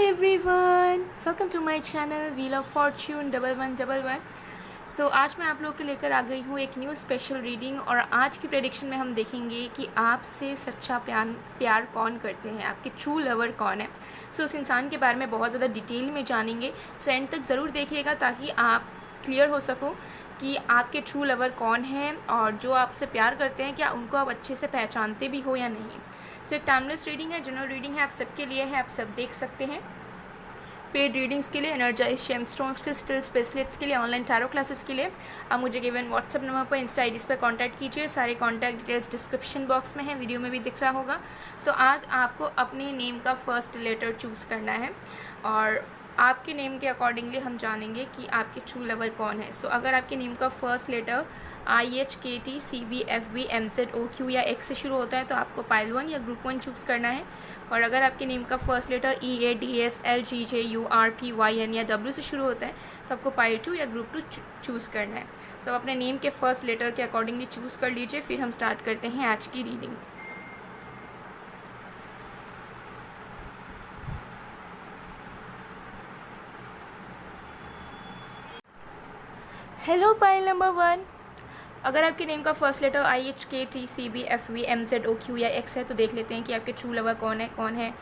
Everyone, welcome to my channel wheel of fortune 1111। सो आज मैं आप लोगों के लेकर आ गई हूँ एक न्यू स्पेशल रीडिंग। और आज की प्रेडिक्शन में हम देखेंगे कि आपसे सच्चा प्यार कौन करते हैं, आपके ट्रू लवर कौन है। उस इंसान के बारे में बहुत ज़्यादा डिटेल में जानेंगे। एंड तक ज़रूर देखिएगा ताकि आप क्लियर हो सको कि आपके ट्रू लवर कौन हैं और जो आपसे प्यार करते हैं क्या उनको आप अच्छे से पहचानते भी हो या नहीं। एक टाइमलेस रीडिंग है, जनरल रीडिंग है, आप सबके लिए है, आप सब देख सकते हैं। पेड रीडिंग्स के लिए, एनर्जाइज जेमस्टोन्स, क्रिस्टल्स, ब्रेसलेट्स के लिए, ऑनलाइन टैरो क्लासेस के लिए आप मुझे गिवन व्हाट्सएप नंबर पर, इंस्टा आईडीज़ पर कांटेक्ट कीजिए। सारे कांटेक्ट डिटेल्स डिस्क्रिप्शन बॉक्स में है, वीडियो में भी दिख रहा होगा। आज आपको अपने नेम का फर्स्ट लेटर चूज़ करना है और आपके नेम के अकॉर्डिंगली हम जानेंगे कि आपके ट्रू लवर कौन है। अगर आपके नेम का फर्स्ट लेटर IHKTCBFBMZOQ या X से शुरू होता है तो आपको पाइल 1 या ग्रुप 1 चूज़ करना है। और अगर आपके नेम का फर्स्ट लेटर EADSLGJURPYN या W से शुरू होता है तो आपको पाइल 2 या ग्रुप 2 चूज़ करना है। आप अपने नेम के फर्स्ट लेटर के अकॉर्डिंगली चूज़ कर लीजिए। फिर हम स्टार्ट करते हैं आज की रीडिंग। Hello pile number 1। अगर आपके नेम का फर्स्ट लेटर IHKTCBFBMZOQ या X है तो देख लेते हैं कि आपके ट्रू लवर कौन है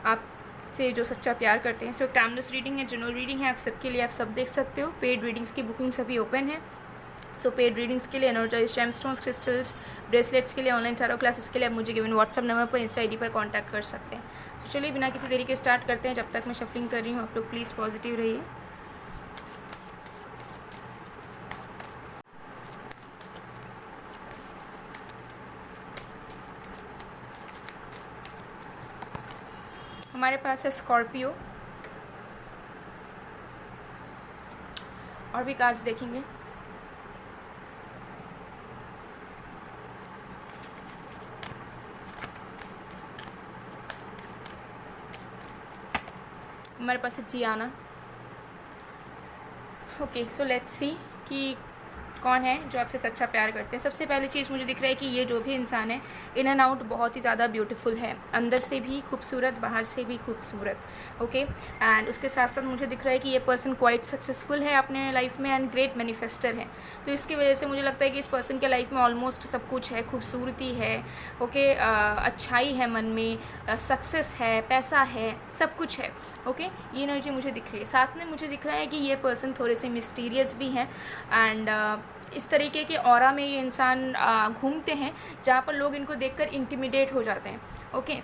आपसे जो सच्चा प्यार करते हैं। एक टाइमलेस रीडिंग है, जनरल रीडिंग है, आप सबके लिए, आप सब देख सकते हो। पेड रीडिंग्स की बुकिंग सभी ओपन है। पेड रीडिंग्स के लिए, एनर्जाइज जेमस्टोन्स, क्रिस्टल्स, ब्रेसलेट्स के लिए, ऑनलाइन टैरो क्लासेस के लिए आप मुझे गिवन व्हाट्सएप नंबर पर, इंस्टा आईडी पर कांटेक्ट कर सकते हैं। चलिए बिना किसी देरी के स्टार्ट करते हैं। जब तक मैं शफलिंग कर रही हूँ आप लोग प्लीज़ पॉजिटिव रहिए। हमारे पास है स्कॉर्पियो। और भी कार्ड्स देखेंगे। हमारे पास है जियाना। ओके, लेट्स सी कि कौन है जो आपसे सच्चा प्यार करते हैं। सबसे पहली चीज़ मुझे दिख रहा है कि ये जो भी इंसान है इन एंड आउट बहुत ही ज़्यादा ब्यूटीफुल है, अंदर से भी खूबसूरत, बाहर से भी खूबसूरत। ओके, एंड उसके साथ साथ मुझे दिख रहा है कि ये पर्सन क्वाइट सक्सेसफुल है अपने लाइफ में एंड ग्रेट मैनिफेस्टर है। तो इसकी वजह से मुझे लगता है कि इस पर्सन के लाइफ में ऑलमोस्ट सब कुछ है, खूबसूरती है, ओके, अच्छाई है मन में, सक्सेस है, पैसा है, सब कुछ है। ओके, ये एनर्जी मुझे दिख रही है। साथ में मुझे दिख रहा है कि ये पर्सन थोड़े से मिस्टीरियस भी हैं एंड इस तरीके के ऑरा में ये इंसान घूमते हैं जहाँ पर लोग इनको देखकर इंटिमिडेट हो जाते हैं। ओके,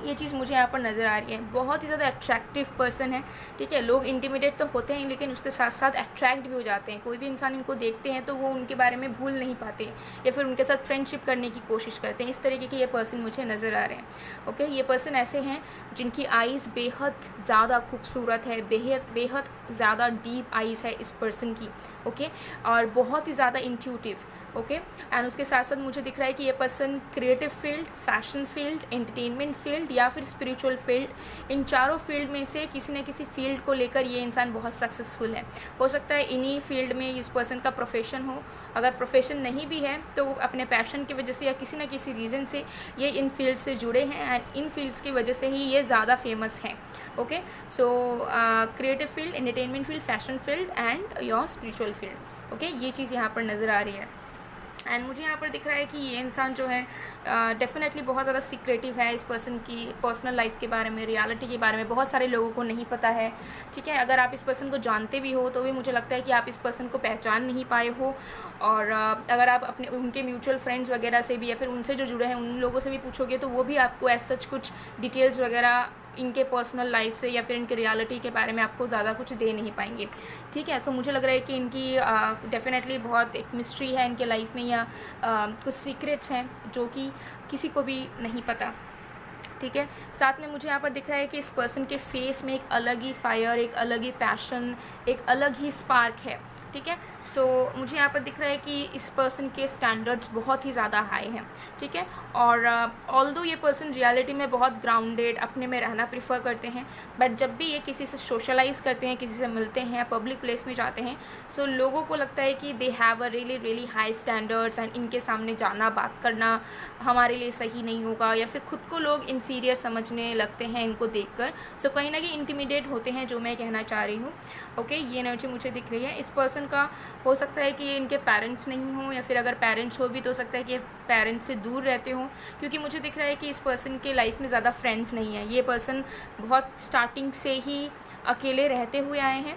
ये चीज़ मुझे यहाँ पर नज़र आ रही है। बहुत ही ज़्यादा अट्रैक्टिव पर्सन है, ठीक है। लोग इंटिमिडेट तो होते हैं लेकिन उसके साथ साथ अट्रैक्ट भी हो जाते हैं। कोई भी इंसान इनको देखते हैं तो वो उनके बारे में भूल नहीं पाते या फिर उनके साथ फ्रेंडशिप करने की कोशिश करते हैं। इस तरीके के ये पर्सन मुझे नज़र आ रहे हैं। ओके, ये पर्सन ऐसे हैं जिनकी आइज़ बेहद ज़्यादा खूबसूरत है, बेहद ज़्यादा डीप आइज़ है इस पर्सन की। ओके, और बहुत ही ज़्यादा इंट्यूटिव। ओके, एंड उसके साथ साथ मुझे दिख रहा है कि ये person creative field, fashion field, entertainment field या फिर स्पिरिचुअल फील्ड, इन चारों फील्ड में से किसी न किसी फील्ड को लेकर ये इंसान बहुत सक्सेसफुल है। हो सकता है इन्हीं फील्ड में इस पर्सन का प्रोफेशन हो। अगर प्रोफेशन नहीं भी है तो अपने पैशन की वजह से या किसी न किसी रीज़न से ये इन फील्ड से जुड़े हैं एंड इन फील्ड्स की वजह से ही ये ज़्यादा फेमस हैं। Okay, creative field, entertainment field, fashion field and your spiritual field. Okay, ये चीज़ यहाँ पर नज़र आ रही है। एंड मुझे यहाँ पर दिख रहा है कि ये इंसान जो है डेफिनेटली बहुत ज़्यादा सीक्रेटिव है। इस पर्सन की पर्सनल लाइफ के बारे में, रियलिटी के बारे में बहुत सारे लोगों को नहीं पता है, ठीक है। अगर आप इस पर्सन को जानते भी हो तो भी मुझे लगता है कि आप इस पर्सन को पहचान नहीं पाए हो। और अगर आप अपने उनके म्यूचुअल फ्रेंड्स वगैरह से भी या फिर उनसे जो जुड़े हैं उन लोगों से भी पूछोगे तो वो भी आपको एज सच कुछ डिटेल्स वगैरह इनके पर्सनल लाइफ से या फिर इनके रियलिटी के बारे में आपको ज़्यादा कुछ दे नहीं पाएंगे, ठीक है। तो मुझे लग रहा है कि इनकी डेफिनेटली बहुत एक मिस्ट्री है इनके लाइफ में या कुछ सीक्रेट्स हैं जो कि किसी को भी नहीं पता, ठीक है। साथ में मुझे यहाँ पर दिख रहा है कि इस पर्सन के फेस में एक अलग ही फायर, एक अलग ही पैशन, एक अलग ही स्पार्क है। ठीक है। सो मुझे यहाँ पर दिख रहा है कि इस पर्सन के स्टैंडर्ड्स बहुत ही ज़्यादा हाई हैं, ठीक है। और ऑल्दो ये पर्सन रियलिटी में बहुत ग्राउंडेड अपने में रहना प्रीफर करते हैं, बट जब भी ये किसी से सोशलाइज़ करते हैं, किसी से मिलते हैं, पब्लिक प्लेस में जाते हैं, सो लोगों को लगता है कि they have a really really high standards and इनके सामने जाना, बात करना हमारे लिए सही नहीं होगा, या फिर खुद को लोग इन्फीरियर समझने लगते हैं इनको देखकर। सो कहीं ना कहीं इंटिमिडेट होते हैं, जो मैं कहना चाह रही हूँ। ओके, ये एनर्जी मुझे दिख रही है। इस पर्सन का हो सकता है कि ये इनके पेरेंट्स नहीं हों, या फिर अगर पेरेंट्स हो भी तो हो सकता है कि पेरेंट्स से दूर रहते हों, क्योंकि मुझे दिख रहा है कि इस पर्सन के लाइफ में ज़्यादा फ्रेंड्स नहीं है। ये पर्सन बहुत स्टार्टिंग से ही अकेले रहते हुए आए हैं।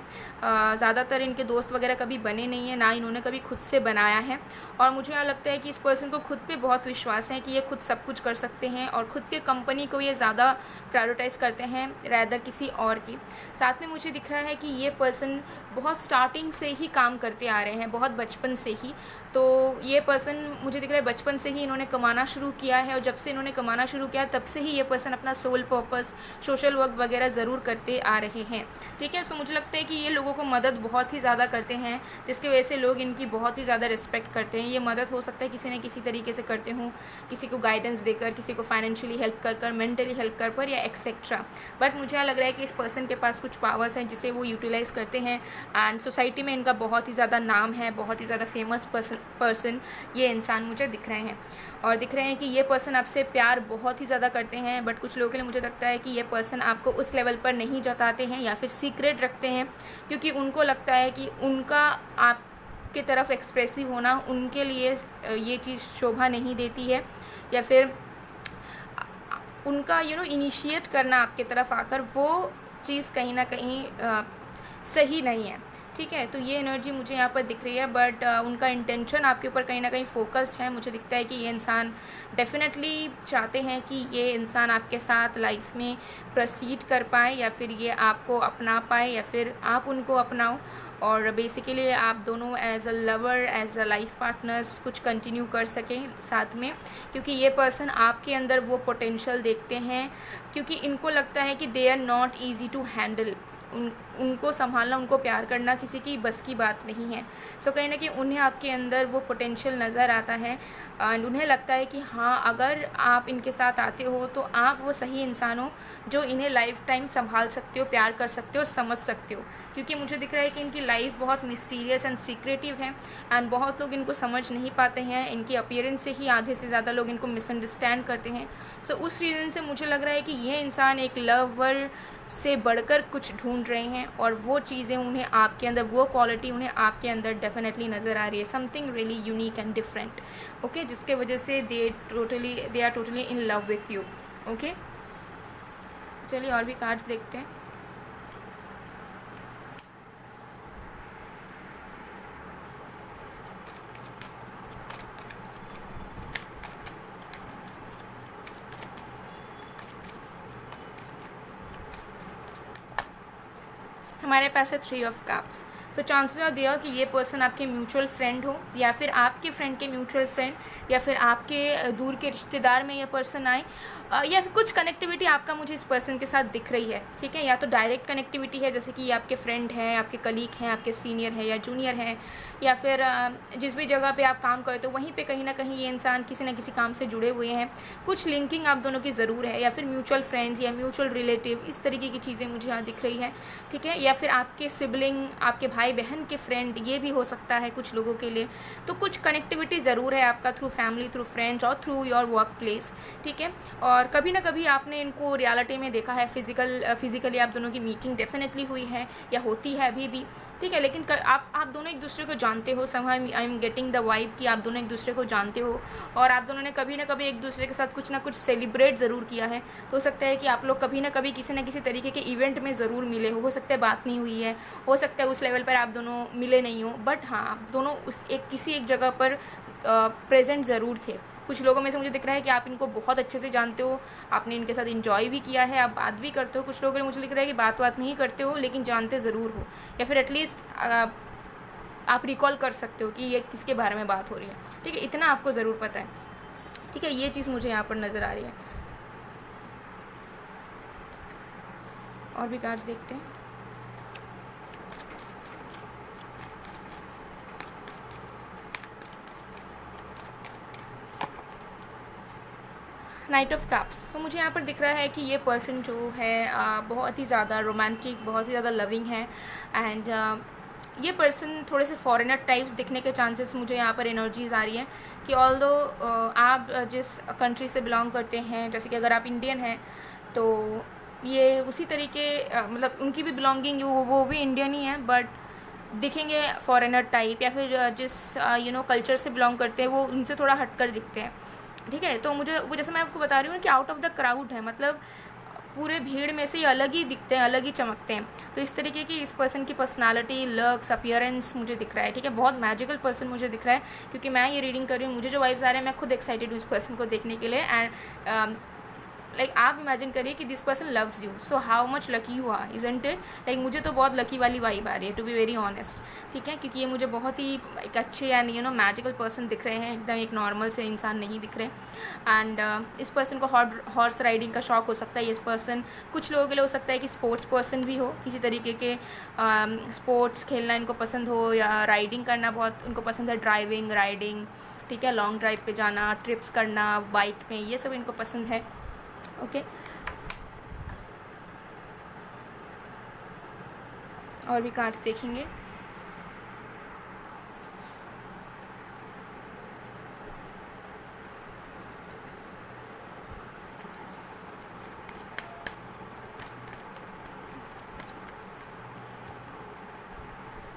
ज़्यादातर इनके दोस्त वगैरह कभी बने नहीं हैं, ना इन्होंने कभी खुद से बनाया है। और मुझे यहाँ लगता है कि इस पर्सन को खुद पे बहुत विश्वास है कि ये खुद सब कुछ कर सकते हैं, और खुद के कंपनी को ये ज़्यादा प्रायोरिटाइज़ करते हैं रैदर किसी और की। साथ में मुझे दिख रहा है कि ये पर्सन बहुत स्टार्टिंग से ही काम करते आ रहे हैं, बहुत बचपन से ही। तो ये पर्सन मुझे दिख रहा है बचपन से ही इन्होंने कमाना शुरू किया है, और जब से इन्होंने कमाना शुरू किया तब से ही ये पर्सन अपना सोल पर्पस, सोशल वर्क वगैरह ज़रूर करते आ रहे हैं, ठीक है। सो मुझे लगता है कि ये लोगों को मदद बहुत ही ज़्यादा करते हैं, जिसकी वजह से लोग इनकी बहुत ही ज़्यादा रिस्पेक्ट करते हैं। ये मदद हो सकता है किसी न किसी तरीके से करते हों, किसी को गाइडेंस देकर, किसी को फाइनेंशियली हेल्प कर, मेंटली हेल्प कर या एक्सेट्रा। बट मुझे यहाँ लग रहा है कि इस पर्सन के पास कुछ पावर्स हैं जिसे वो यूटिलाइज़ करते हैं, एंड सोसाइटी में इनका बहुत ही ज़्यादा नाम है, बहुत ही ज़्यादा फेमस पर्सन ये इंसान मुझे दिख रहे हैं। और दिख रहे हैं कि ये पर्सन आपसे प्यार बहुत ही ज़्यादा करते हैं, बट कुछ लोगों के लिए मुझे लगता है कि ये पर्सन आपको उस लेवल पर नहीं जताते हैं, या फिर सीक्रेट रखते हैं, क्योंकि उनको लगता है कि उनका आपके तरफ एक्सप्रेसिव होना उनके लिए ये चीज़ शोभा नहीं देती है, या फिर उनका इनिशिएट करना आपके तरफ आकर वो चीज़ कहीं ना कहीं सही नहीं है, ठीक है। तो ये एनर्जी मुझे यहाँ पर दिख रही है, बट उनका इंटेंशन आपके ऊपर कहीं ना कहीं फोकस्ड है। मुझे दिखता है कि ये इंसान डेफिनेटली चाहते हैं कि ये इंसान आपके साथ लाइफ में प्रोसीड कर पाए, या फिर ये आपको अपना पाए, या फिर आप उनको अपनाओ, और बेसिकली आप दोनों as a lover, as a life partners कुछ कंटिन्यू कर सकें साथ में, क्योंकि ये पर्सन आपके अंदर वो पोटेंशियल देखते हैं, क्योंकि इनको लगता है कि they are not easy to handle. उनको संभालना, उनको प्यार करना किसी की बस की बात नहीं है। सो कहीं ना कहीं उन्हें आपके अंदर वो पोटेंशियल नज़र आता है, एंड उन्हें लगता है कि हाँ, अगर आप इनके साथ आते हो तो आप वो सही इंसान हो जो इन्हें लाइफ टाइम संभाल सकते हो, प्यार कर सकते हो और समझ सकते हो। क्योंकि मुझे दिख रहा है कि इनकी लाइफ बहुत मिस्टीरियस एंड सीक्रेटिव है, एंड बहुत लोग इनको समझ नहीं पाते हैं। इनकी अपीयरेंस से ही आधे से ज़्यादा लोग इनको मिसअंडरस्टैंड करते हैं। सो उस रीज़न से मुझे लग रहा है कि यह इंसान एक लवर से बढ़कर कुछ ढूंढ रहे हैं, और वो चीज़ें उन्हें आपके अंदर, वो क्वालिटी उन्हें आपके अंदर डेफिनेटली नज़र आ रही है, something really unique and different, okay, जिसके वजह से they are totally in love with you, okay. चलिए और भी कार्ड्स देखते हैं। हमारे पास है 3 ऑफ कप्स। तो चांसेस आर देयर कि ये पर्सन आपके म्यूचुअल फ्रेंड हो, या फिर आपके फ्रेंड के म्यूचुअल फ्रेंड, या फिर आपके दूर के रिश्तेदार में ये पर्सन आए, या फिर कुछ कनेक्टिविटी आपका मुझे इस पर्सन के साथ दिख रही है, ठीक है। या तो डायरेक्ट कनेक्टिविटी है, जैसे कि ये आपके फ्रेंड हैं, आपके कलीग हैं, आपके सीनियर हैं या जूनियर हैं, या फिर जिस भी जगह पे आप काम करते हो वहीं पे कहीं ना कहीं ये इंसान किसी न किसी काम से जुड़े हुए हैं। कुछ लिंकिंग आप दोनों की ज़रूर है, या फिर म्यूचुअल फ्रेंड्स या म्यूचुअल रिलेटिव, इस तरीके की चीज़ें मुझे यहाँ दिख रही है, ठीक है। या फिर आपके सिबलिंग, आपके भाई बहन के फ्रेंड, ये भी हो सकता है कुछ लोगों के लिए। तो कुछ कनेक्टिविटी ज़रूर है आपका थ्रू फैमिली, थ्रू फ्रेंड्स और थ्रू योर वर्क प्लेस, ठीक है। और कभी ना कभी आपने इनको रियलिटी में देखा है, फिजिकली आप दोनों की मीटिंग डेफिनेटली हुई है या होती है अभी भी, ठीक है। लेकिन आप दोनों एक दूसरे को जानते हो, somehow I am getting the vibe कि आप दोनों एक दूसरे को जानते हो, और आप दोनों ने कभी ना कभी एक दूसरे के साथ कुछ ना कुछ सेलिब्रेट ज़रूर किया है। तो हो सकता है कि आप लोग कभी ना कभी किसी न किसी तरीके के इवेंट में ज़रूर मिले हो सकता है बात नहीं हुई है, हो सकता है उस लेवल पर आप दोनों मिले नहीं हो, बट हाँ, आप दोनों किसी एक जगह पर प्रेजेंट ज़रूर थे। कुछ लोगों में से मुझे दिख रहा है कि आप इनको बहुत अच्छे से जानते हो, आपने इनके साथ एंजॉय भी किया है, आप बात भी करते हो। कुछ लोगों में मुझे दिख रहा है कि बात नहीं करते हो लेकिन जानते ज़रूर हो, या फिर एटलीस्ट आप रिकॉल कर सकते हो कि ये किसके बारे में बात हो रही है, ठीक है। इतना आपको ज़रूर पता है, ठीक है। ये चीज़ मुझे यहाँ पर नज़र आ रही है। और भी कार्ड्स देखते हैं। Night of cups. तो मुझे यहाँ पर दिख रहा है कि ये पर्सन जो है बहुत ही ज़्यादा रोमांटिक, बहुत ही ज़्यादा लविंग है। एंड ये पर्सन थोड़े से फॉरेनर टाइप्स दिखने के चांसेस मुझे यहाँ पर एनर्जीज आ रही है कि ऑल्दो आप जिस कंट्री से बिलोंग करते हैं, जैसे कि अगर आप इंडियन हैं तो ये उसी तरीके मतलब उनकी भी बिलोंगिंग वो भी इंडियन ही है, बट दिखेंगे फॉरेनर टाइप, या फिर जिस कल्चर से बिलोंग करते हैं वो उनसे थोड़ा हटकर दिखते हैं। ठीक है, तो मुझे वो जैसे मैं आपको बता रही हूँ कि आउट ऑफ द क्राउड है, मतलब पूरे भीड़ में से ये अलग ही दिखते हैं, अलग ही चमकते हैं। तो इस तरीके की इस पर्सन की पर्सनालिटी, लुक्स, अपीयरेंस मुझे दिख रहा है। ठीक है, बहुत मैजिकल पर्सन मुझे दिख रहा है, क्योंकि मैं ये रीडिंग कर रही हूँ, मुझे जो वाइब्स आ रहे हैं मैं खुद एक्साइटेड हूँ इस पर्सन को देखने के लिए। एंड लाइक आप इमेजिन करिए कि this person loves you, so how much lucky you are, isn't it. Like मुझे तो बहुत लकी वाली वाइब आ रही है, टू बी वेरी ऑनेस्ट। ठीक है, क्योंकि ये मुझे बहुत ही एक अच्छे एंड मैजिकल पर्सन दिख रहे हैं, एकदम एक नॉर्मल से इंसान नहीं दिख रहे। एंड इस पर्सन को हॉर्स राइडिंग का शौक हो सकता है। इस पर्सन कुछ लोगों के लिए हो सकता है कि स्पोर्ट्स पर्सन भी हो, किसी तरीके के स्पोर्ट्स खेलना इनको पसंद हो, या राइडिंग करना बहुत उनको पसंद है, ड्राइविंग, राइडिंग। ठीक है, लॉन्ग ड्राइव पे जाना, ट्रिप्स करना बाइक पे, ये सब इनको पसंद है। ओके, और भी कार्ड्स देखेंगे।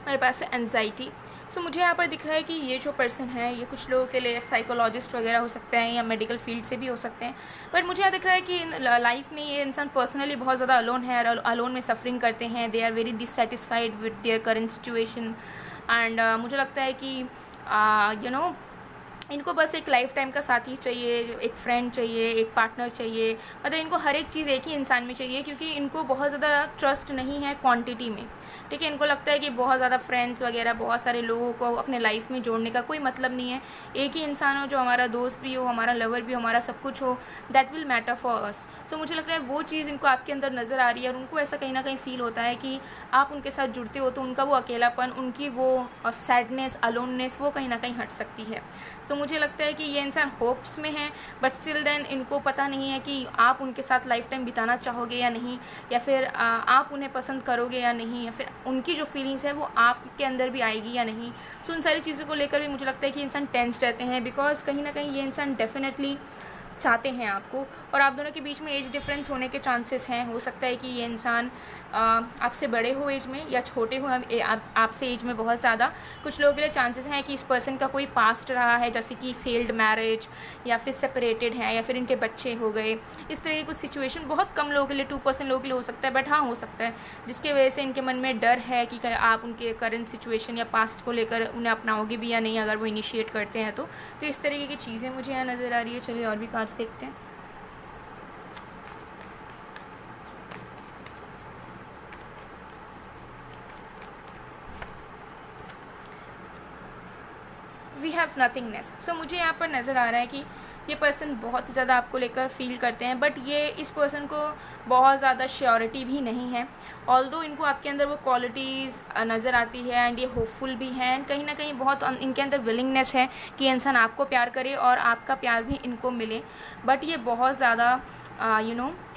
मेरे पास है एंजाइटी। तो मुझे यहाँ पर दिख रहा है कि ये जो पर्सन है ये कुछ लोगों के लिए साइकोलॉजिस्ट वगैरह हो सकते हैं, या मेडिकल फील्ड से भी हो सकते हैं। पर मुझे यहाँ दिख रहा है कि लाइफ में ये इंसान पर्सनली बहुत ज़्यादा अलोन है, और अलोन में सफरिंग करते हैं। They are very dissatisfied with their current situation. And मुझे लगता है कि इनको बस एक लाइफ टाइम का साथी चाहिए, एक फ्रेंड चाहिए, एक पार्टनर चाहिए। मतलब इनको हर एक चीज़ एक ही इंसान में चाहिए, क्योंकि इनको बहुत ज़्यादा ट्रस्ट नहीं है क्वांटिटी में। ठीक है, इनको लगता है कि बहुत ज़्यादा फ्रेंड्स वगैरह, बहुत सारे लोगों को अपने लाइफ में जोड़ने का कोई मतलब नहीं है। एक ही इंसान हो जो हमारा दोस्त भी हो, हमारा लवर भी हो, हमारा सब कुछ हो, that will matter for us. So मुझे लगता है वो चीज़ इनको आपके अंदर नज़र आ रही है, और उनको ऐसा कहीं ना कहीं फील होता है कि आप उनके साथ जुड़ते हो तो उनका वो अकेलापन, उनकी वो सैडनेस, अलोननेस, वो कहीं ना कहीं हट सकती है। तो मुझे लगता है कि ये इंसान होप्स में है, बट स्टिल देन इनको पता नहीं है कि आप उनके साथ लाइफ टाइम बिताना चाहोगे या नहीं, या फिर आप उन्हें पसंद करोगे या नहीं, या फिर उनकी जो फीलिंग्स है वो आपके अंदर भी आएगी या नहीं। सो उन सारी चीज़ों को लेकर भी मुझे लगता है कि इंसान टेंस रहते हैं, बिकॉज कहीं ना कहीं ये इंसान डेफिनेटली चाहते हैं आपको, और आप दोनों के बीच में एज डिफरेंस होने के चांसेस हैं। हो सकता है कि ये इंसान आपसे बड़े हो एज में, या छोटे हो आपसे एज में बहुत ज़्यादा। कुछ लोगों के लिए चांसेस हैं कि इस पर्सन का कोई पास्ट रहा है, जैसे कि फेल्ड मैरिज, या फिर सेपरेटेड है, या फिर इनके बच्चे हो गए। इस तरह की कुछ सिचुएशन बहुत कम लोगों के लिए, 2% लोगों के लिए हो सकता है, बट हाँ हो सकता है, जिसके वजह से इनके मन में डर है कि आप उनके करंट सिचुएशन या पास्ट को लेकर उन्हें अपनाओगे भी या नहीं, अगर वो इनिशिएट करते हैं तो इस तरीके की चीज़ें मुझे यहाँ नज़र आ रही है। चलिए और भी कार्ड्स देखते हैं। We have nothingness. सो मुझे यहाँ पर नज़र आ रहा है कि ये पर्सन बहुत ज़्यादा आपको लेकर फील करते हैं, बट ये इस पर्सन को बहुत ज़्यादा श्योरिटी भी नहीं है। ऑल्दो इनको आपके अंदर वो क्वालिटीज़ नज़र आती है, एंड ये होपफुल भी हैं, एंड कहीं ना कहीं बहुत इनके अंदर विलिंगनेस है कि ये इंसान आपको प्यार करे और आपका प्यार भी इनको मिले। बट ये बहुत ज़्यादा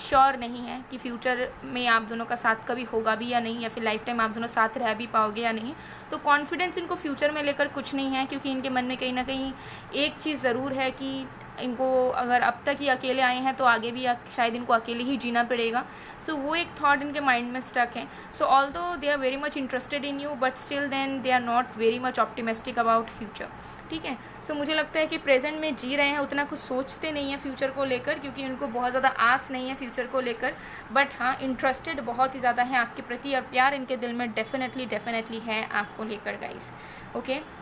श्योर नहीं है कि फ्यूचर में आप दोनों का साथ कभी होगा भी या नहीं, या फिर लाइफ टाइम आप दोनों साथ रह भी पाओगे या नहीं। तो कॉन्फिडेंस इनको फ्यूचर में लेकर कुछ नहीं है, क्योंकि इनके मन में कहीं ना कहीं एक चीज़ ज़रूर है कि इनको अगर अब तक ही अकेले आए हैं तो आगे भी शायद इनको अकेले ही जीना पड़ेगा। सो वो एक थॉट इनके माइंड में स्टक है। So although they are very much interested in you, but still then they are not very much optimistic about future. ठीक है, सो मुझे लगता है कि प्रेजेंट में जी रहे हैं, उतना कुछ सोचते नहीं हैं फ्यूचर को लेकर, क्योंकि उनको बहुत ज़्यादा आस नहीं है फ्यूचर को लेकर। बट हाँ, इंटरेस्टेड बहुत ही ज़्यादा है आपके प्रति, और प्यार इनके दिल में डेफिनेटली है आपको लेकर गाइस। ओके,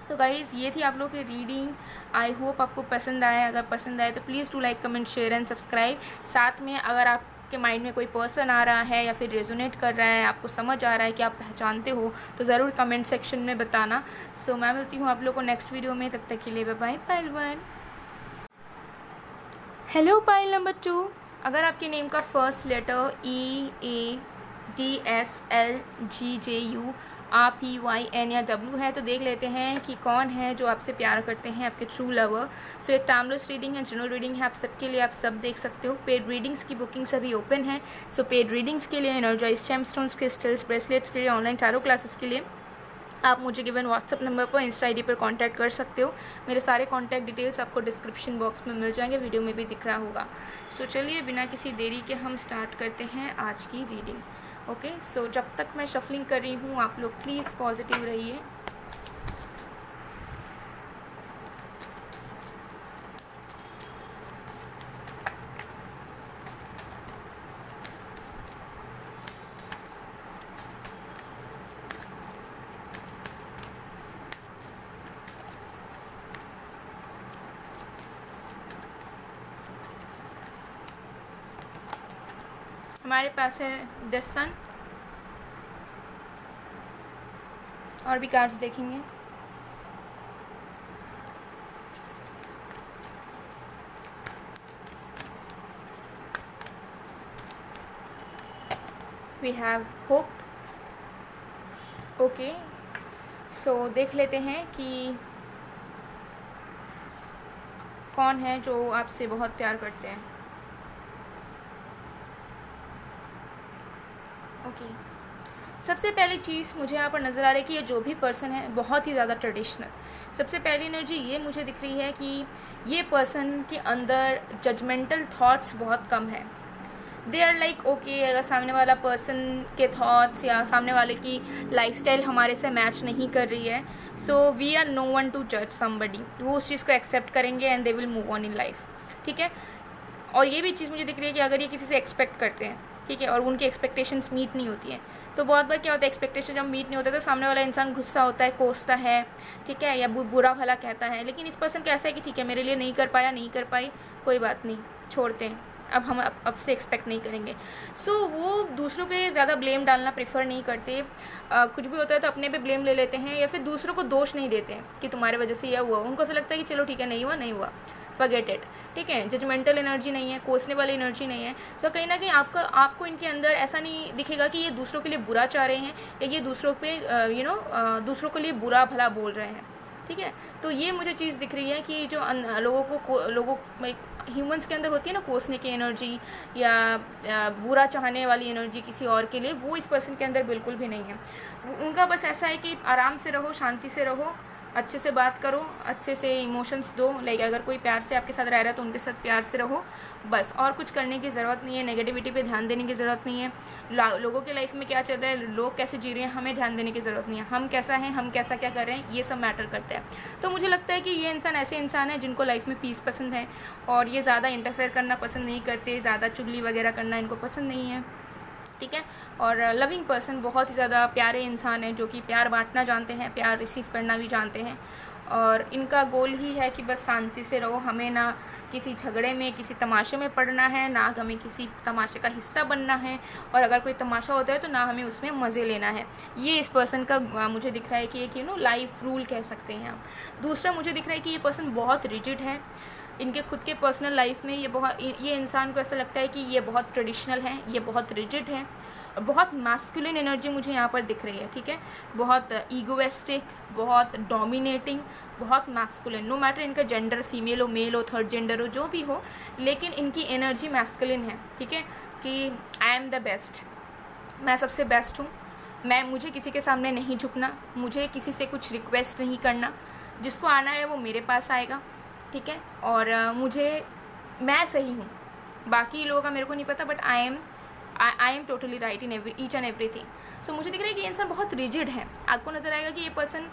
तो गाइज़ ये थी आप लोग की रीडिंग। आई होप आपको पसंद आया। अगर पसंद आए तो please do like, comment, share and subscribe. साथ में अगर आपके माइंड में कोई पर्सन आ रहा है या फिर रेजोनेट कर रहा है, आपको समझ आ रहा है कि आप पहचानते हो, तो ज़रूर कमेंट सेक्शन में बताना। सो मैं मिलती हूँ आप लोग को नेक्स्ट वीडियो में, तब तक के लिए bye bye. Pile 1। Hello pile number 2। अगर आपके नेम का फर्स्ट लेटर EADSLGJU RPYN या W है, तो देख लेते हैं कि कौन है जो आपसे प्यार करते हैं, आपके ट्रू लवर। सो एक टाइमलेस रीडिंग है, जनरल रीडिंग है, आप सबके लिए, आप सब देख सकते हो। पेड रीडिंग्स की बुकिंग सभी ओपन है। सो पेड रीडिंग्स के लिए, एनर्जाइज जेमस्टोन्स, क्रिस्टल्स, ब्रेसलेट्स के लिए, ऑनलाइन टैरो क्लासेस के लिए आप मुझे गिवन व्हाट्सअप नंबर पर, इंस्टा ID पर कांटेक्ट कर सकते हो। मेरे सारे कांटेक्ट डिटेल्स आपको डिस्क्रिप्शन बॉक्स में मिल जाएंगे, वीडियो में भी दिख रहा होगा। सो चलिए बिना किसी देरी के हम स्टार्ट करते हैं आज की रीडिंग। ओके, सो जब तक मैं शफलिंग कर रही हूँ आप लोग प्लीज़ पॉजिटिव रहिए। हमारे पास है द सन, और भी कार्ड्स देखेंगे। We have hope. Okay, so देख लेते हैं कि कौन है जो आपसे बहुत प्यार करते हैं। ओके, सबसे पहली चीज़ मुझे यहाँ पर नज़र आ रही है कि ये जो भी पर्सन है बहुत ही ज़्यादा ट्रेडिशनल। सबसे पहली एनर्जी ये मुझे दिख रही है कि ये पर्सन के अंदर जजमेंटल थॉट्स बहुत कम है। दे आर लाइक ओके, अगर सामने वाला पर्सन के थॉट्स या सामने वाले की लाइफस्टाइल हमारे से मैच नहीं कर रही है, so we are no one to जज समबडी। वो उस चीज़ को एक्सेप्ट करेंगे and they will move on in life. ठीक है, और ये भी चीज़ मुझे दिख रही है कि अगर ये किसी से एक्सपेक्ट करते हैं, ठीक है, और उनकी एक्सपेक्टेशंस मीट नहीं होती हैं, तो बहुत बार क्या होता है, एक्सपेक्टेशन जब मीट नहीं होता तो सामने वाला इंसान गुस्सा होता है, कोसता है, ठीक है, या बुरा भला कहता है। लेकिन इस पर्सन का ऐसा है कि ठीक है, मेरे लिए नहीं कर पाया, नहीं कर पाई, कोई बात नहीं, छोड़ते हैं, अब हम अब से एक्सपेक्ट नहीं करेंगे। सो वो दूसरों पे ज़्यादा ब्लेम डालना प्रेफर नहीं करते। कुछ भी होता है तो अपने पे ब्लेम ले लेते हैं, या फिर दूसरों को दोष नहीं देते हैं कि तुम्हारे वजह से यह हुआ। उनको ऐसा लगता है कि चलो ठीक है, नहीं हुआ नहीं हुआ, फॉरगेट इट। ठीक है, जजमेंटल एनर्जी नहीं है, कोसने वाली एनर्जी नहीं है। तो कहीं ना कहीं आपको इनके अंदर ऐसा नहीं दिखेगा कि ये दूसरों के लिए बुरा चाह रहे हैं, या ये दूसरों पे दूसरों के लिए बुरा भला बोल रहे हैं। ठीक है, तो ये मुझे चीज़ दिख रही है कि जो लोगों ह्यूमंस के अंदर होती है ना कोसने की एनर्जी या बुरा चाहने वाली एनर्जी किसी और के लिए, वो इस पर्सन के अंदर बिल्कुल भी नहीं है। उनका बस ऐसा है कि आराम से रहो, शांति से रहो, अच्छे से बात करो, अच्छे से इमोशंस दो। लाइक अगर कोई प्यार से आपके साथ रह रहा है तो उनके साथ प्यार से रहो, बस। और कुछ करने की ज़रूरत नहीं है, नेगेटिविटी पे ध्यान देने की ज़रूरत नहीं है। लोगों के लाइफ में क्या चल रहा है, लोग कैसे जी रहे हैं, हमें ध्यान देने की ज़रूरत नहीं है। हम कैसा हैं, हम कैसा क्या कर रहे हैं, ये सब मैटर करता है। तो मुझे लगता है कि ये इंसान ऐसे इंसान है जिनको लाइफ में पीस पसंद है, और ये ज़्यादा इंटरफेयर करना पसंद नहीं करते, ज़्यादा चुगली वगैरह करना इनको पसंद नहीं है। ठीक है, और लविंग पर्सन, बहुत ही ज़्यादा प्यारे इंसान है जो कि प्यार बांटना जानते हैं, प्यार रिसीव करना भी जानते हैं। और इनका गोल ही है कि बस शांति से रहो, हमें ना किसी झगड़े में, किसी तमाशे में पड़ना है, ना हमें किसी तमाशे का हिस्सा बनना है, और अगर कोई तमाशा होता है तो ना हमें उसमें मज़े लेना है। ये इस पर्सन का मुझे दिख रहा है कि एक लाइफ रूल कह सकते हैं आप। दूसरा मुझे दिख रहा है कि ये पर्सन बहुत रिजिड है। इनके खुद के पर्सनल लाइफ में ये इंसान को ऐसा लगता है कि ये बहुत ट्रेडिशनल है, ये बहुत रिजिड है, बहुत मैस्कुलिन एनर्जी मुझे यहाँ पर दिख रही है। ठीक है, बहुत ईगोइस्टिक, बहुत डोमिनेटिंग, बहुत मैस्कुलिन। नो मैटर इनका जेंडर, फीमेल हो, मेल हो, थर्ड जेंडर हो, जो भी हो, लेकिन इनकी एनर्जी मैस्कुलिन है। ठीक है, कि आई एम द बेस्ट, मैं सबसे बेस्ट हूँ, मुझे किसी के सामने नहीं झुकना, मुझे किसी से कुछ रिक्वेस्ट नहीं करना, जिसको आना है वो मेरे पास आएगा। ठीक है, और मैं सही हूँ, बाकी लोगों का मेरे को नहीं पता, but I am totally right in each and everything. तो मुझे दिख रहा है कि ये इंसान बहुत रिजिड है। आपको नज़र आएगा कि ये पर्सन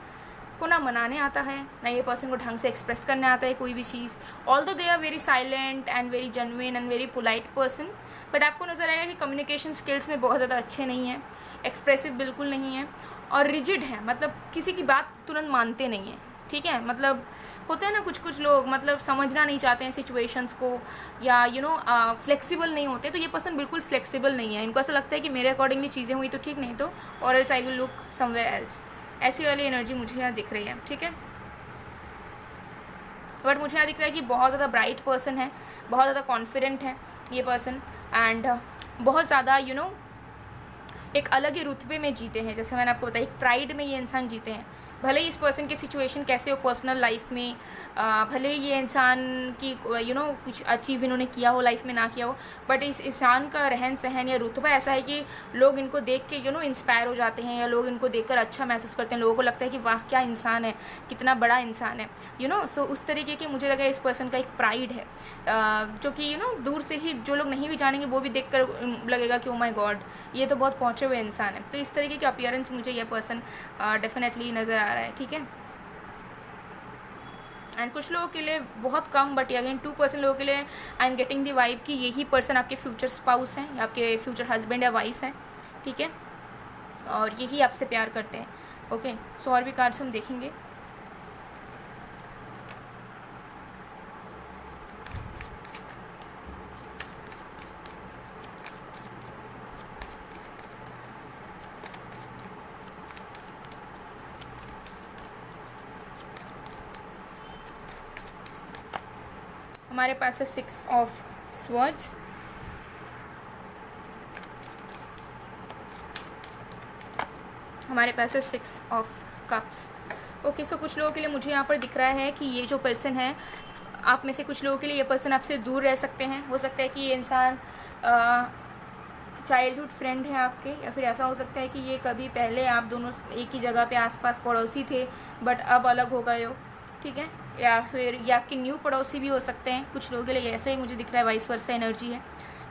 को ना मनाने आता है, ना ये पर्सन को ढंग से एक्सप्रेस करने आता है कोई भी चीज़। Although they are very silent and very genuine and very polite person, but आपको नज़र आएगा कि कम्युनिकेशन स्किल्स में बहुत ज़्यादा अच्छे नहीं हैं, एक्सप्रेसिव बिल्कुल नहीं है, और रिजिड है, मतलब किसी की बात तुरंत मानते नहीं हैं। ठीक है, मतलब होते हैं ना कुछ लोग, मतलब समझना नहीं चाहते हैं सिचुएशंस को, या फ्लेक्सिबल नहीं होते। तो ये पर्सन बिल्कुल फ्लेक्सिबल नहीं है। इनको ऐसा लगता है कि मेरे अकॉर्डिंगली चीज़ें हुई तो ठीक, नहीं तो और else I will look somewhere else. ऐसी वाली एनर्जी मुझे यहाँ दिख रही है। ठीक है, बट मुझे यहाँ दिख रहा है कि बहुत ज़्यादा ब्राइट पर्सन है, बहुत ज़्यादा कॉन्फिडेंट है ये पर्सन, एंड बहुत ज़्यादा एक अलग ही रुतबे में जीते हैं। जैसे मैंने आपको बताया, एक प्राइड में ये इंसान जीते हैं। भले ही इस पर्सन की सिचुएशन कैसे हो पर्सनल लाइफ में, भले ये इंसान की कुछ अचीव इन्होंने किया हो लाइफ में, ना किया हो, बट इस इंसान का रहन सहन या रुतबा ऐसा है कि लोग इनको देख के इंस्पायर हो जाते हैं, या लोग इनको देखकर अच्छा महसूस करते हैं। लोगों को लगता है कि वाह क्या इंसान है, कितना बड़ा इंसान है, सो उस तरीके के मुझे लगा इस पर्सन का एक प्राइड है, जो कि दूर से ही जो लोग नहीं भी जानेंगे वो भी देख कर लगेगा कि ओ माई गॉड, ये तो बहुत पहुँचे हुए इंसान है। तो इस तरीके के अपीयरेंस मुझे यह पर्सन डेफिनेटली नज़र आ रहा है, ठीक है। एंड कुछ लोगों के लिए बहुत कम, बट अगेन 2% लोगों के लिए I am getting the vibe कि यही पर्सन आपके फ्यूचर स्पाउस हैं, या आपके फ्यूचर हस्बैंड या वाइफ हैं, ठीक है, और यही आपसे प्यार करते हैं। ओके, सो और भी कार्ड्स हम देखेंगे। हमारे पास है 6 ऑफ स्वर्ड्स, हमारे पास है 6 ऑफ कप्स। ओके, सो कुछ लोगों के लिए मुझे यहाँ पर दिख रहा है कि ये जो पर्सन है, आप में से कुछ लोगों के लिए ये पर्सन आपसे दूर रह सकते हैं। हो सकता है कि ये इंसान चाइल्डहुड फ्रेंड है आपके, या फिर ऐसा हो सकता है कि ये कभी पहले आप दोनों एक ही जगह पे आसपास पड़ोसी थे, बट अब अलग हो गए हो, ठीक है, या फिर ये आपके न्यू पड़ोसी भी हो सकते हैं। कुछ लोगों के लिए ऐसा ही मुझे दिख रहा है, वाइस वर्सा एनर्जी है।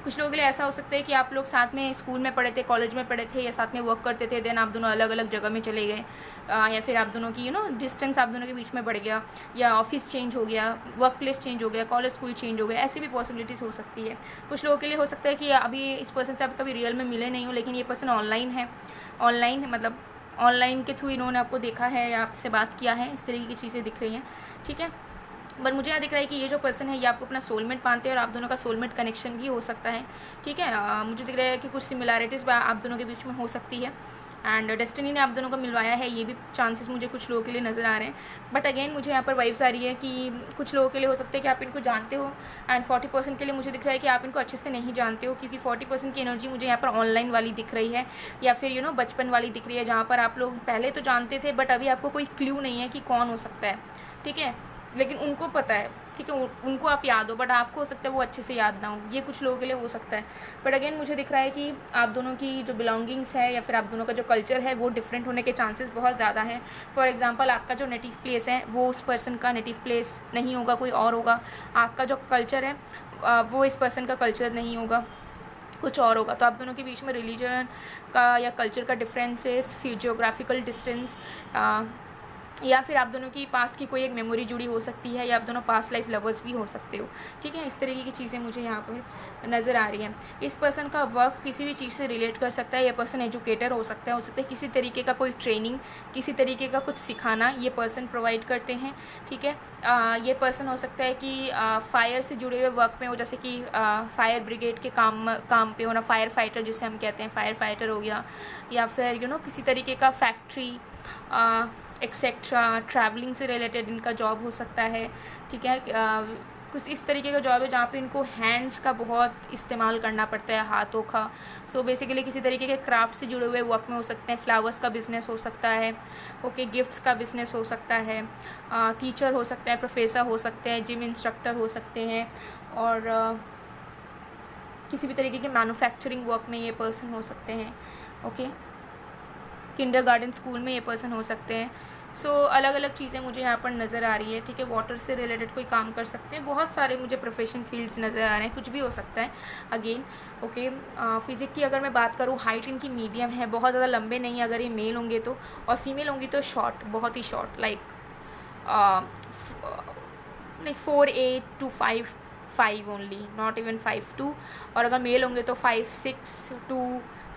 कुछ लोगों के लिए ऐसा हो सकता है कि आप लोग साथ में स्कूल में पढ़े थे, कॉलेज में पढ़े थे, या साथ में वर्क करते थे, देन आप दोनों अलग अलग जगह में चले गए, या फिर आप दोनों की डिस्टेंस आप दोनों के बीच में बढ़ गया, या ऑफिस चेंज हो गया, वर्क प्लेस चेंज हो गया, कॉलेज स्कूल चेंज हो गया, ऐसी भी पॉसिबिलिटीज़ हो सकती है। कुछ लोगों के लिए हो सकता है कि अभी इस पर्सन से आप कभी रियल में मिले नहीं हो, लेकिन ये पर्सन ऑनलाइन है, मतलब ऑनलाइन के थ्रू इन्होंने आपको देखा है या आपसे बात किया है, इस तरीके की चीज़ें दिख रही हैं, ठीक है। बट मुझे यहाँ दिख रहा है कि ये जो पर्सन है ये आपको अपना सोलमेट मानते हैं, और आप दोनों का सोलमेट कनेक्शन भी हो सकता है, ठीक है। मुझे दिख रहा है कि कुछ सिमिलैरिटीज़ आप दोनों के बीच में हो सकती है, एंड डेस्टिनी ने आप दोनों को मिलवाया है, ये भी चांसेस मुझे कुछ लोगों के लिए नज़र आ रहे हैं। बट अगेन मुझे यहाँ पर वाइब्स आ रही है कि कुछ लोगों के लिए हो सकता है कि आप इनको जानते हो, एंड 40% के लिए मुझे दिख रहा है कि आप इनको अच्छे से नहीं जानते हो, क्योंकि 40% की एनर्जी मुझे यहाँ पर ऑनलाइन वाली दिख रही है, या फिर बचपन वाली दिख रही है, जहाँ पर आप लोग पहले तो जानते थे, बट अभी आपको कोई क्लू नहीं है कि कौन हो सकता है, ठीक है, लेकिन उनको पता है, ठीक है, उनको आप याद हो, बट आपको हो सकता है वो अच्छे से याद ना हो, ये कुछ लोगों के लिए हो सकता है। बट अगेन मुझे दिख रहा है कि आप दोनों की जो बिलोंगिंग्स है, या फिर आप दोनों का जो कल्चर है, वो डिफरेंट होने के चांसेस बहुत ज़्यादा है। फॉर एग्जांपल, आपका जो नेटिव प्लेस है वो उस पर्सन का नेटिव प्लेस नहीं होगा, कोई और होगा। आपका जो कल्चर है वो इस पर्सन का कल्चर नहीं होगा, कुछ और होगा। तो आप दोनों के बीच में रिलीजन का या कल्चर का डिफरेंसेस, फिर जियोग्राफिकल डिस्टेंस, या फिर आप दोनों की पास्ट की कोई एक मेमोरी जुड़ी हो सकती है, या आप दोनों पास्ट लाइफ लवर्स भी हो सकते हो, ठीक है। इस तरीके की चीज़ें मुझे यहाँ पर नज़र आ रही हैं। इस पर्सन का वर्क किसी भी चीज़ से रिलेट कर सकता है। यह पर्सन एजुकेटर हो सकता है किसी तरीके का कोई ट्रेनिंग, किसी तरीके का कुछ सिखाना ये पर्सन प्रोवाइड करते हैं, ठीक है। ये पर्सन हो सकता है कि फायर से जुड़े हुए वर्क में हो, जैसे कि फायर ब्रिगेड के काम पे होना, फायर फाइटर जिसे हम कहते हैं, फायर फाइटर हो गया, या फिर किसी तरीके का फैक्ट्री एक्सेट्रा, ट्रैवलिंग से रिलेटेड इनका जॉब हो सकता है, ठीक है। कुछ इस तरीके का जॉब है जहाँ पे इनको हैंड्स का बहुत इस्तेमाल करना पड़ता है, हाथों का। सो बेसिकली किसी तरीके के क्राफ्ट से जुड़े हुए वर्क में हो सकते हैं। फ्लावर्स का बिज़नेस हो सकता है, ओके, गिफ्ट्स का बिज़नेस हो सकता है, टीचर हो सकता है, प्रोफेसर हो सकते हैं, जिम इंस्ट्रक्टर हो सकते हैं, और किसी भी तरीके के मैन्युफैक्चरिंग वर्क में ये पर्सन हो सकते हैं, ओके। किंडरगार्टन स्कूल में ये पर्सन हो सकते हैं। सो अलग अलग चीज़ें मुझे यहाँ पर नज़र आ रही है, ठीक है। वाटर से रिलेटेड कोई काम कर सकते हैं, बहुत सारे मुझे प्रोफेशन फील्ड्स नज़र आ रहे हैं, कुछ भी हो सकता है अगेन, ओके। फिजिक की अगर मैं बात करूँ, हाइट इनकी मीडियम है, बहुत ज़्यादा लंबे नहीं अगर ये मेल होंगे तो, और फीमेल होंगी तो शॉर्ट, बहुत ही शॉर्ट, like 4'8" to 5'5" only, not even 5'2", और अगर मेल होंगे तो 5'6" to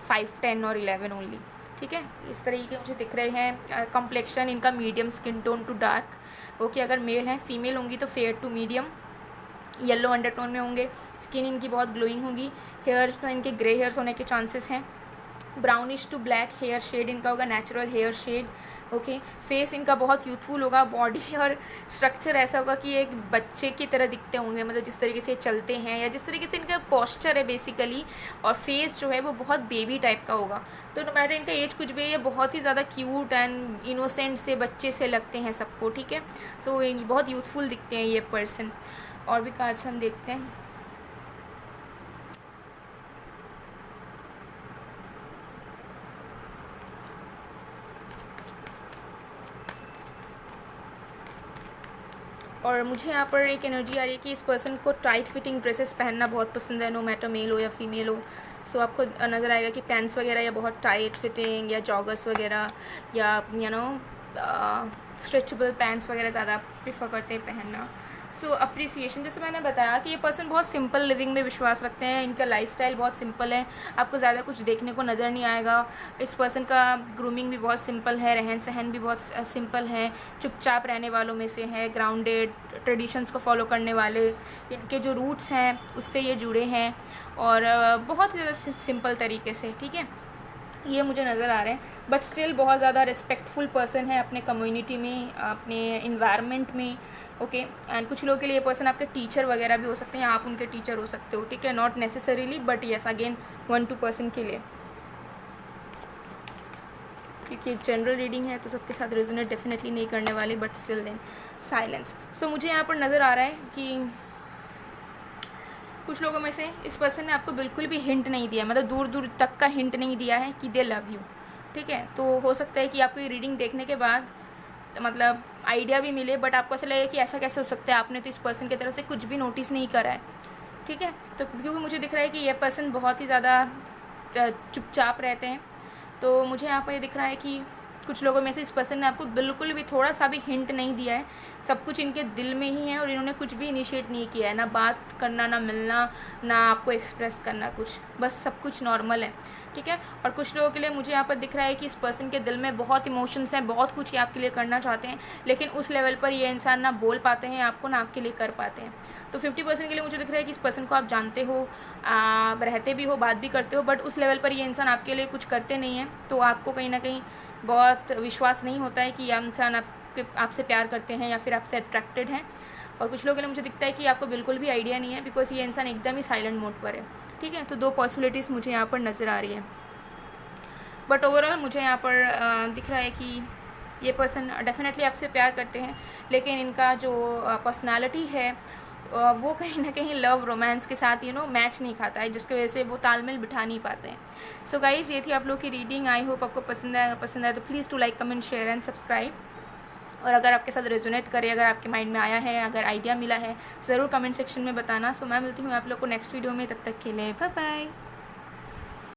5'10" और 11 ओनली, ठीक है। इस तरीके के मुझे दिख रहे हैं। कम्प्लेक्शन इनका medium, skin tone to dark, okay. अगर मेल हैं, फीमेल होंगी तो fair to medium, yellow undertone में होंगे। स्किन इनकी बहुत ग्लोइंग होगी। हेयर्स में इनके ग्रे हेयर्स होने के चांसेस हैं। Brownish to black hair shade इनका होगा, natural hair shade, okay. Face इनका बहुत यूथफुल होगा, बॉडी और स्ट्रक्चर ऐसा होगा कि एक बच्चे की तरह दिखते होंगे, मतलब जिस तरीके से चलते हैं या जिस तरीके से इनका पोस्चर है बेसिकली, और फेस जो है वो बहुत बेबी टाइप का होगा। तो नो मैटर इनका एज कुछ भी है, ये बहुत ही ज़्यादा क्यूट एंड इनोसेंट से बच्चे से लगते हैं सबको, ठीक है। सो बहुत यूथफुल दिखते हैं ये पर्सन। और भी कार्ड्स हम देखते हैं। और मुझे यहाँ पर एक एनर्जी आ रही है कि इस पर्सन को टाइट फिटिंग ड्रेसेस पहनना बहुत पसंद है, नो मैटर मेल हो या फीमेल हो। सो आपको नज़र आएगा कि पैंट्स वगैरह या बहुत टाइट फिटिंग या जॉगर्स वगैरह या स्ट्रेचेबल पैंट्स वगैरह ज़्यादा प्रीफर करते हैं पहनना। सो अप्रिसिएशन, जैसे मैंने बताया कि ये पर्सन बहुत सिंपल लिविंग में विश्वास रखते हैं, इनका लाइफस्टाइल बहुत सिंपल है, आपको ज़्यादा कुछ देखने को नज़र नहीं आएगा। इस पर्सन का ग्रूमिंग भी बहुत सिंपल है, रहन सहन भी बहुत सिंपल है, चुपचाप रहने वालों में से है, ग्राउंडेड, ट्रेडिशंस को फॉलो करने वाले, इनके जो रूट्स हैं उससे ये जुड़े हैं, और बहुत ज़्यादा सिंपल तरीके से, ठीक है, ये मुझे नज़र आ रहे हैं। बट स्टिल बहुत ज़्यादा रिस्पेक्टफुल पर्सन है अपने कम्युनिटी में, अपने इन्वायरमेंट में, ओके। एंड कुछ लोगों के लिए ये पर्सन आपके टीचर वगैरह भी हो सकते हैं, आप उनके टीचर हो सकते हो, ठीक है, not necessarily but yes again 1-2 person के लिए, क्योंकि जनरल रीडिंग है तो सबके साथ रेजोनेट डेफिनेटली नहीं करने वाली, बट स्टिल देन साइलेंस। सो मुझे यहाँ पर नज़र आ रहा है कि कुछ लोगों में से इस पर्सन ने आपको बिल्कुल भी हिंट नहीं दिया, मतलब दूर दूर तक का हिंट नहीं दिया है कि दे लव यू, ठीक है। तो हो सकता है कि आपको ये रीडिंग देखने के बाद मतलब आइडिया भी मिले, बट आपको ऐसा लगे कि ऐसा कैसे हो सकता है, आपने तो इस पर्सन की तरफ से कुछ भी नोटिस नहीं करा है, ठीक है। तो क्योंकि मुझे दिख रहा है कि यह पर्सन बहुत ही ज़्यादा चुपचाप रहते हैं, तो मुझे यहाँ पर ये दिख रहा है कि कुछ लोगों में से इस पर्सन ने आपको बिल्कुल भी थोड़ा सा भी हिंट नहीं दिया है, सब कुछ इनके दिल में ही है, और इन्होंने कुछ भी इनिशिएट नहीं किया है, ना बात करना, ना मिलना, ना आपको एक्सप्रेस करना कुछ, बस सब कुछ नॉर्मल है, ठीक है। और कुछ लोगों के लिए मुझे यहाँ पर दिख रहा है कि इस पर्सन के दिल में बहुत इमोशंस हैं, बहुत कुछ ये आपके लिए करना चाहते हैं, लेकिन उस लेवल पर ये इंसान ना बोल पाते हैं आपको, ना आपके लिए कर पाते हैं। तो 50% के लिए मुझे दिख रहा है कि इस पर्सन को आप जानते हो, रहते भी हो, बात भी करते हो, बट उस लेवल पर ये इंसान आपके लिए कुछ करते नहीं हैं, तो आपको कहीं ना कहीं बहुत विश्वास नहीं होता है कि यह इंसान आपसे प्यार करते हैं या फिर आपसे अट्रैक्टेड हैं। और कुछ लोगों के लिए मुझे दिखता है कि आपको बिल्कुल भी आइडिया नहीं है, बिकॉज ये इंसान एकदम ही साइलेंट मोड पर है, ठीक है। तो 2 पॉसिबिलिटीज़ मुझे यहाँ पर नज़र आ रही है, बट ओवरऑल मुझे यहाँ पर दिख रहा है कि ये पर्सन डेफिनेटली आपसे प्यार करते हैं, लेकिन इनका जो पर्सनालिटी है वो कहीं ना कहीं लव रोमांस के साथ मैच नहीं खाता है, जिसकी वजह से वो तालमेल बिठा नहीं पाते हैं। सो गाइज़, ये थी आप लोग की रीडिंग। आई होप आपको पसंद आया तो please to like, comment, share and subscribe. और अगर आपके साथ रेजोनेट करे, अगर आपके माइंड में आया है, अगर आइडिया मिला है, ज़रूर कमेंट सेक्शन में बताना। सो मैं मिलती हूँ आप लोग को नेक्स्ट वीडियो में, तब तक के लिए बाय बाय।